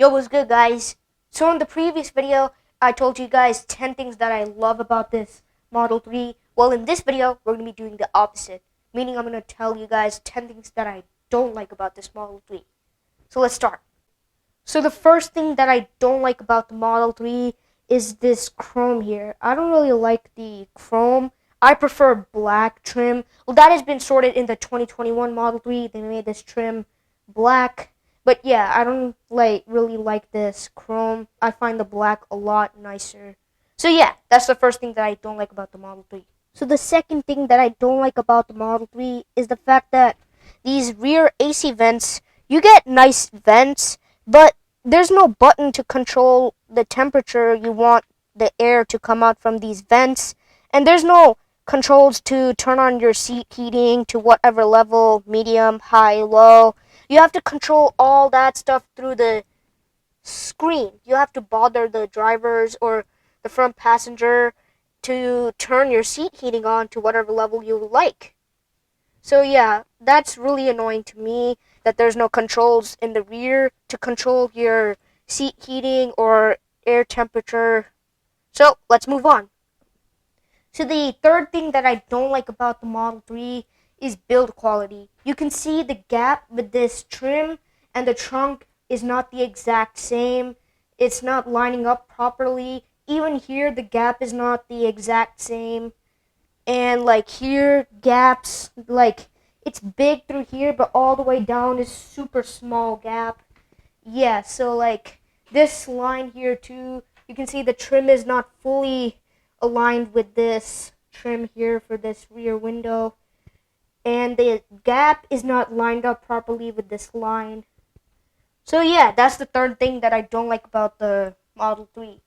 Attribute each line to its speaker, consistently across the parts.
Speaker 1: Yo, what's good, guys? So in the previous video, I told you guys 10 things that I love about this Model 3. Well, in this video, we're going to be doing the opposite. Meaning I'm going to tell you guys 10 things that I don't like about this Model 3. So let's start. So the first thing that I don't like about the Model 3 is this chrome here. I don't really like the chrome. I prefer black trim. Well, that has been sorted in the 2021 Model 3. They made this trim black. But yeah, I don't really like this chrome. I find the black a lot nicer. So yeah, that's the first thing that I don't like about the Model 3. So the second thing that I don't like about the Model 3 is the fact that these rear AC vents, you get nice vents, but there's no button to control the temperature you want the air to come out from these vents, and there's no controls to turn on your seat heating to whatever level, medium, high, low. You have to control all that stuff through the screen. You have to bother the drivers or the front passenger to turn your seat heating on to whatever level you like. So yeah, that's really annoying to me that there's no controls in the rear to control your seat heating or air temperature. So let's move on. So the third thing that I don't like about the Model 3 is build quality. You can see the gap with this trim and the trunk is not the exact same. It's not lining up properly. Even here the gap is not the exact same. And here gaps, it's big through here, but all the way down is super small gap. Yeah, so this line here too, you can see the trim is not fully aligned with this trim here for this rear window, and the gap is not lined up properly with this line. So yeah, that's the third thing that I don't like about the Model 3.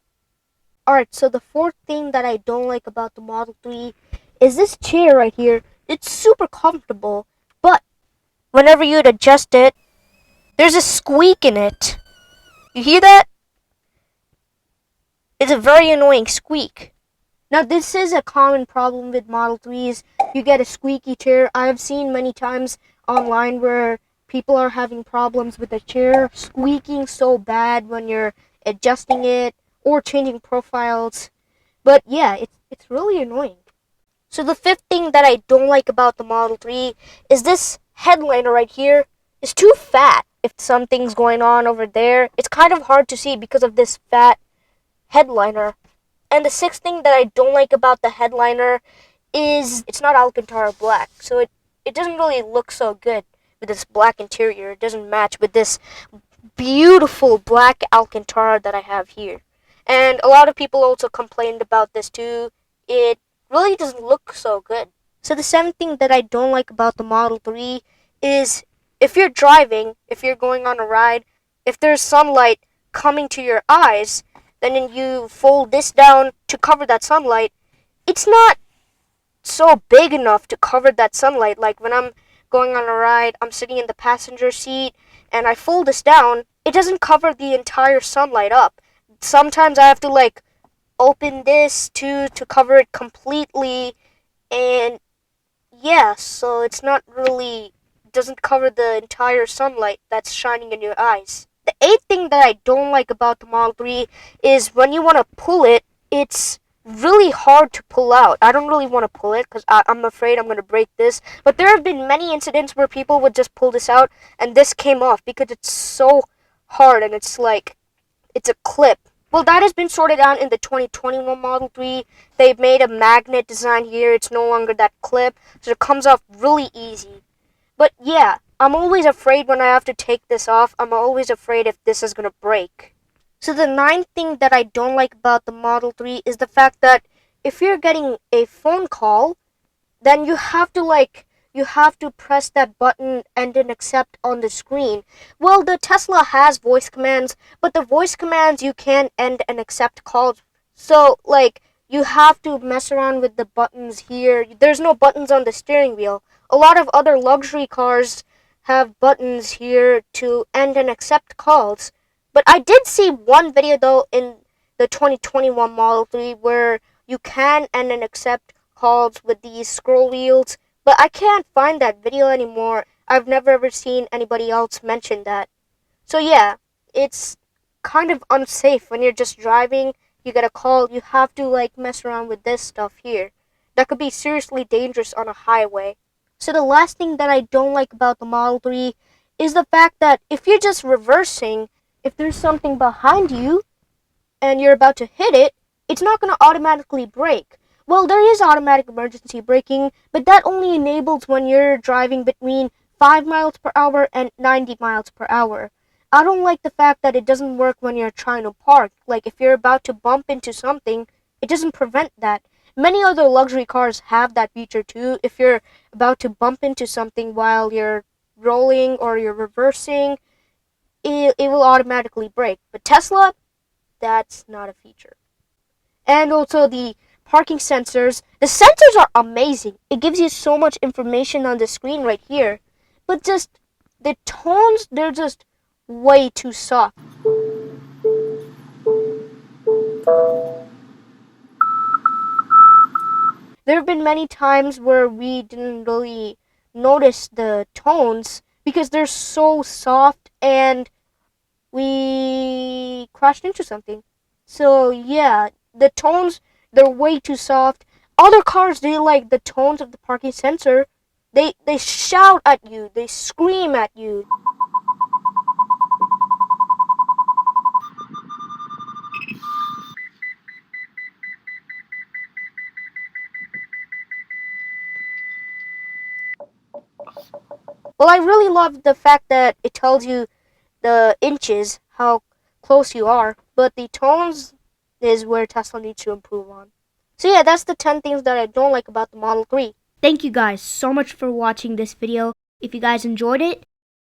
Speaker 1: Alright, so the fourth thing that I don't like about the Model 3 is this chair right here. It's super comfortable, but whenever you'd adjust it, there's a squeak in it. You hear that? It's a very annoying squeak. Now, this is a common problem with Model 3s. You get a squeaky chair. I have seen many times online where people are having problems with the chair squeaking so bad when you're adjusting it or changing profiles. But yeah, it's really annoying. So the fifth thing that I don't like about the Model 3 is this headliner right here. It's too fat. If something's going on over there, it's kind of hard to see because of this fat headliner. And the sixth thing that I don't like about the headliner is it's not Alcantara black. So it doesn't really look so good with this black interior. It doesn't match with this beautiful black Alcantara that I have here. And a lot of people also complained about this too. It really doesn't look so good. So the seventh thing that I don't like about the Model 3 is if you're driving, if you're going on a ride, if there's sunlight coming to your eyes, then you fold this down to cover that sunlight. It's not so big enough to cover that sunlight. Like when I'm going on a ride, I'm sitting in the passenger seat and I fold this down, it doesn't cover the entire sunlight up. Sometimes I have to open this to cover it completely, and yeah, so it's not really, doesn't cover the entire sunlight that's shining in your eyes. The eighth thing that I don't like about the Model 3 is when you want to pull it, it's really hard to pull out. I don't really want to pull it because I'm afraid I'm going to break this. But there have been many incidents where people would just pull this out and this came off because it's so hard and it's a clip. Well, that has been sorted out in the 2021 Model 3. They've made a magnet design here. It's no longer that clip, so it comes off really easy. But yeah, I'm always afraid when I have to take this off. I'm always afraid if this is going to break. So the ninth thing that I don't like about the Model 3 is the fact that if you're getting a phone call, then you have to press that button and then accept on the screen. Well, the Tesla has voice commands, but the voice commands you can't end and accept calls. So you have to mess around with the buttons here. There's no buttons on the steering wheel. A lot of other luxury cars have buttons here to end and accept calls. But I did see one video though in the 2021 Model 3 where you can end and accept calls with these scroll wheels. But I can't find that video anymore. I've never ever seen anybody else mention that. So yeah, it's kind of unsafe when you're just driving. You get a call, you have to like mess around with this stuff here. That could be seriously dangerous on a highway. So the last thing that I don't like about the Model 3 is the fact that if you're just reversing, if there's something behind you and you're about to hit it, it's not going to automatically brake. Well, there is automatic emergency braking, but that only enables when you're driving between 5 miles per hour and 90 miles per hour. I don't like the fact that it doesn't work when you're trying to park. Like if you're about to bump into something, it doesn't prevent that. Many other luxury cars have that feature too. If you're about to bump into something while you're rolling or you're reversing, it will automatically brake. But Tesla, that's not a feature. And also the parking sensors. The sensors are amazing. It gives you so much information on the screen right here. But just the tones, they're just way too soft. There have been many times where we didn't really notice the tones because they're so soft and we crashed into something. So yeah, the tones, they're way too soft. Other cars, they like the tones of the parking sensor. They shout at you, they scream at you. Well, I really love the fact that it tells you the inches, how close you are, but the tones is where Tesla needs to improve on. So yeah, that's the 10 things that I don't like about the Model 3. Thank you guys so much for watching this video. If you guys enjoyed it,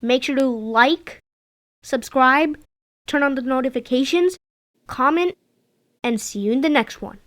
Speaker 1: make sure to like, subscribe, turn on the notifications, comment, and see you in the next one.